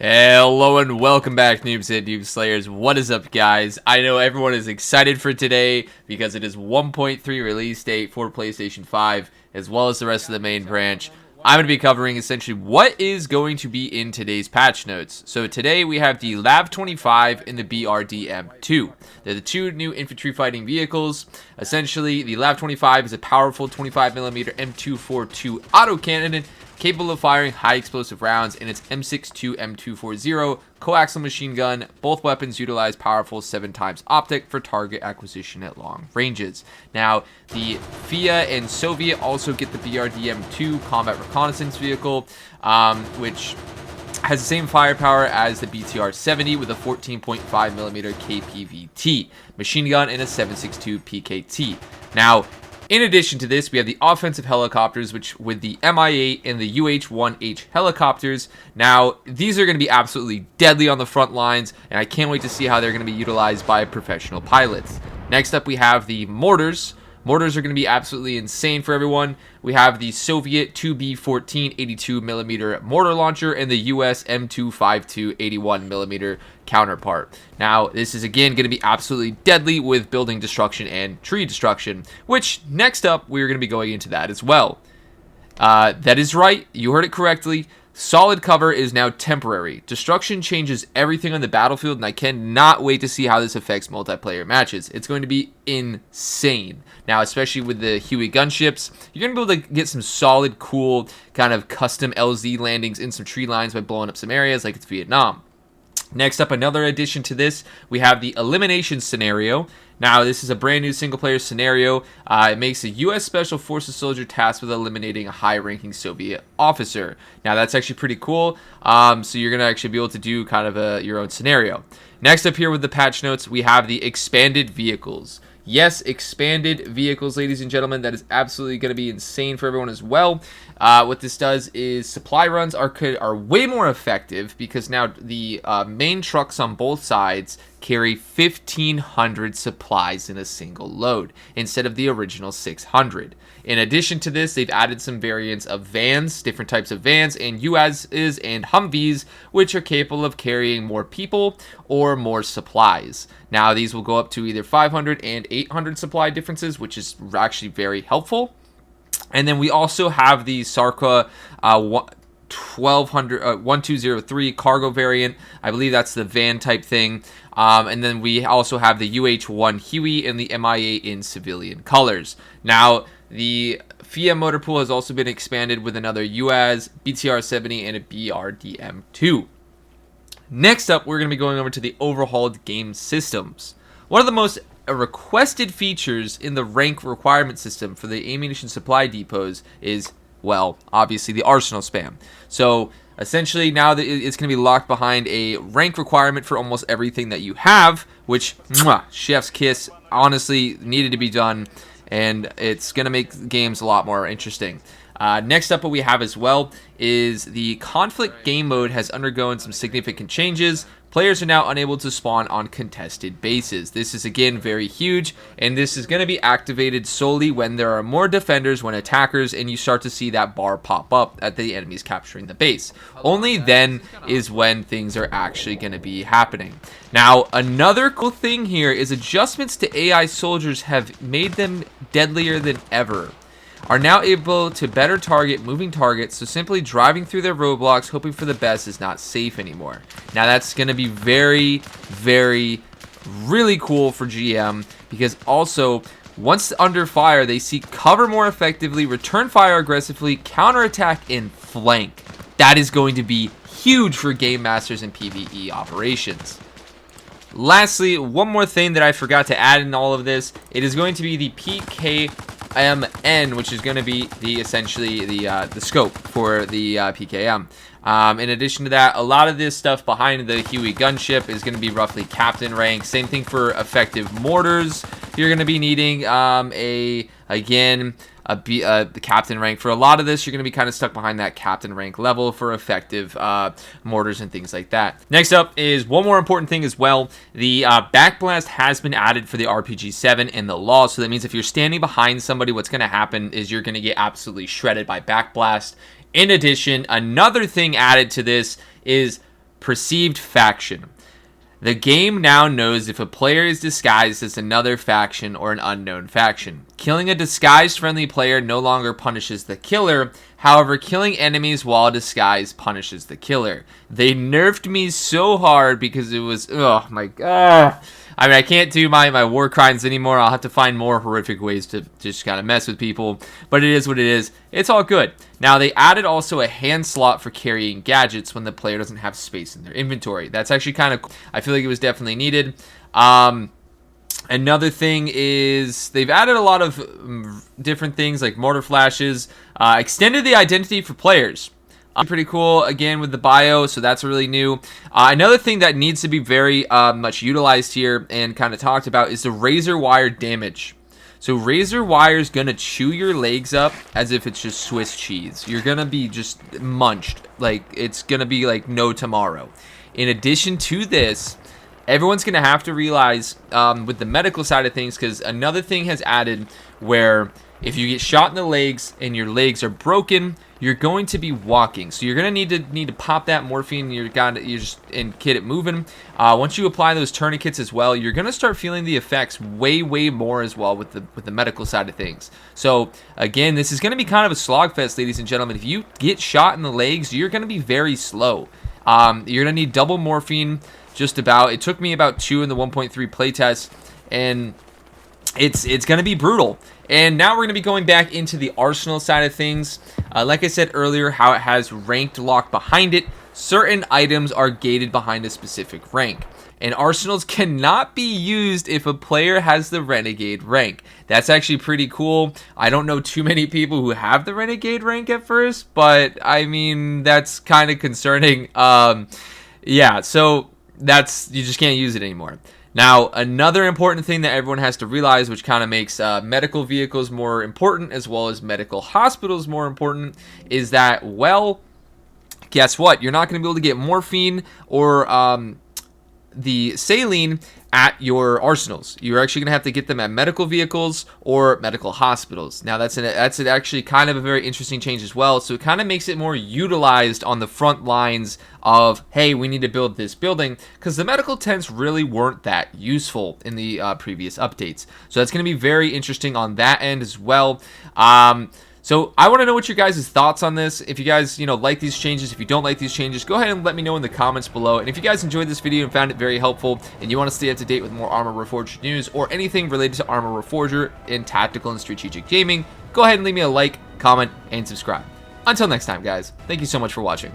Hello and welcome back, Noobs and Noob Slayers. What is up, guys? I know everyone is excited for today because it is 1.3 release date for PlayStation 5, as well as the rest of the main branch. I'm going to be covering essentially what is going to be in today's patch notes. So today we have the LAV 25 and the BRDM2. They're the two new infantry fighting vehicles. Essentially, the LAV 25 is a powerful 25mm M242 autocannon capable of firing high explosive rounds, and its M62 M240 coaxial machine gun. Both weapons utilize powerful 7x optic for target acquisition at long ranges. Now, the FIA and Soviet also get the BRDM2 combat reconnaissance vehicle, which has the same firepower as the BTR-70 with a 14.5mm KPVT machine gun and a 7.62 PKT. Now, in addition to this, we have the offensive helicopters, which with the Mi-8 and the UH-1H helicopters. Now, these are going to be absolutely deadly on the front lines, and I can't wait to see how they're going to be utilized by professional pilots. Next up, we have the mortars. Mortars are going to be absolutely insane for everyone. We have the Soviet 2B14 82mm mortar launcher and the US M252 81mm counterpart. Now, this is again going to be absolutely deadly with building destruction and tree destruction, which next up, we're going to be going into that as well. That is right. You heard it correctly. Solid cover is now temporary. Destruction changes everything on the battlefield, and I cannot wait to see how this affects multiplayer matches. It's going to be insane. Now, especially with the Huey gunships, you're going to be able to get some solid, cool, kind of custom LZ landings in some tree lines by blowing up some areas like it's Vietnam. Next up, another addition to this, we have the Elimination scenario. Now, this is a brand new single-player scenario. It makes a U.S. Special Forces soldier tasked with eliminating a high-ranking Soviet officer. Now, that's actually pretty cool. So you're going to actually be able to do kind of your own scenario. Next up here with the patch notes, we have the expanded vehicles. Yes, expanded vehicles, ladies and gentlemen. That is absolutely going to be insane for everyone as well. What this does is supply runs are way more effective because now the main trucks on both sides carry 1,500 supplies in a single load instead of the original 600. In addition to this, they've added some variants of vans, different types of vans, and UAZs and Humvees, which are capable of carrying more people or more supplies. Now, these will go up to either 500 and 800 supply differences, which is actually very helpful. And then we also have the Sarka 1203 cargo variant. I believe that's the van type thing. And then we also have the UH-1 Huey and the Mi-8 in civilian colors. Now, the FIA motor pool has also been expanded with another UAZ, BTR-70, and a BRDM2. Next up, we're going to be going over to the overhauled game systems. One of the most requested features in the rank requirement system for the ammunition supply depots is, well, obviously the arsenal spam. So essentially now that it's going to be locked behind a rank requirement for almost everything that you have, which, chef's kiss, honestly needed to be done, and it's going to make games a lot more interesting. Next up, what we have as well is the conflict game mode has undergone some significant changes. Players are now unable to spawn on contested bases. This is again very huge, and this is going to be activated solely when there are more defenders when attackers, and you start to see that bar pop up at the enemies capturing the base. Only then is when things are actually going to be happening. Now, another cool thing here is adjustments to AI soldiers have made them deadlier than ever. Are now able to better target moving targets, so simply driving through their roadblocks hoping for the best is not safe anymore. Now, that's going to be very, very, really cool for GM, because also, once under fire, they see cover more effectively, return fire aggressively, counterattack, and flank. That is going to be huge for Game Masters and PvE operations. Lastly, one more thing that I forgot to add in all of this, it is going to be the PKMN, which is going to be essentially the scope for the PKM. In addition to that, a lot of this stuff behind the Huey gunship is going to be roughly captain rank. Same thing for effective mortars. You're going to be needing the captain rank. For a lot of this, you're going to be kind of stuck behind that captain rank level for effective mortars and things like that. Next up is one more important thing as well. The backblast has been added for the RPG-7 and the law, so that means if you're standing behind somebody, what's going to happen is you're going to get absolutely shredded by backblast. In addition, another thing added to this is Perceived faction. The game now knows if a player is disguised as another faction or an unknown faction. Killing a disguised friendly player no longer punishes the killer. However, killing enemies while disguised punishes the killer. They nerfed me so hard because it was, oh my god. I mean, I can't do my war crimes anymore. I'll have to find more horrific ways to just kind of mess with people. But it is what it is. It's all good. Now, they added also a hand slot for carrying gadgets when the player doesn't have space in their inventory. That's actually kind of cool. I feel like it was definitely needed. Another thing is they've added a lot of different things like mortar flashes. Extended the identity for players. Pretty cool, again, with the bio, so that's really new. Another thing that needs to be very much utilized here and kind of talked about is the razor wire damage. So razor wire is going to chew your legs up as if it's just Swiss cheese. You're going to be just munched. Like, it's going to be like no tomorrow. In addition to this, everyone's going to have to realize with the medical side of things, because another thing has added where if you get shot in the legs and your legs are broken, you're going to be walking. So you're going to need to pop that morphine. And get it moving. Once you apply those tourniquets as well, you're going to start feeling the effects way more as well with the medical side of things. So again, this is going to be kind of a slogfest, ladies and gentlemen. If you get shot in the legs, you're going to be very slow. You're going to need double morphine. Just about. It took me about 2 in the 1.3 playtest, and it's going to be brutal. And now we're going to be going back into the arsenal side of things. Like I said earlier, how it has ranked lock behind it. Certain items are gated behind a specific rank. And arsenals cannot be used if a player has the renegade rank. That's actually pretty cool. I don't know too many people who have the renegade rank at first, but I mean, that's kind of concerning. Yeah, so you just can't use it anymore. Now, another important thing that everyone has to realize, which kind of makes medical vehicles more important as well as medical hospitals more important, is that, well, guess what? You're not going to be able to get morphine or the saline at your arsenals. You're actually going to have to get them at medical vehicles or medical hospitals. Now, that's actually kind of a very interesting change as well. So it kind of makes it more utilized on the front lines of, hey, we need to build this building, because the medical tents really weren't that useful in the previous updates. So that's going to be very interesting on that end as well. So I want to know what your guys' thoughts on this. If you guys, like these changes, if you don't like these changes, go ahead and let me know in the comments below. And if you guys enjoyed this video and found it very helpful, and you want to stay up to date with more ARMA Reforger news or anything related to ARMA Reforger in tactical and strategic gaming, go ahead and leave me a like, comment, and subscribe. Until next time, guys, thank you so much for watching.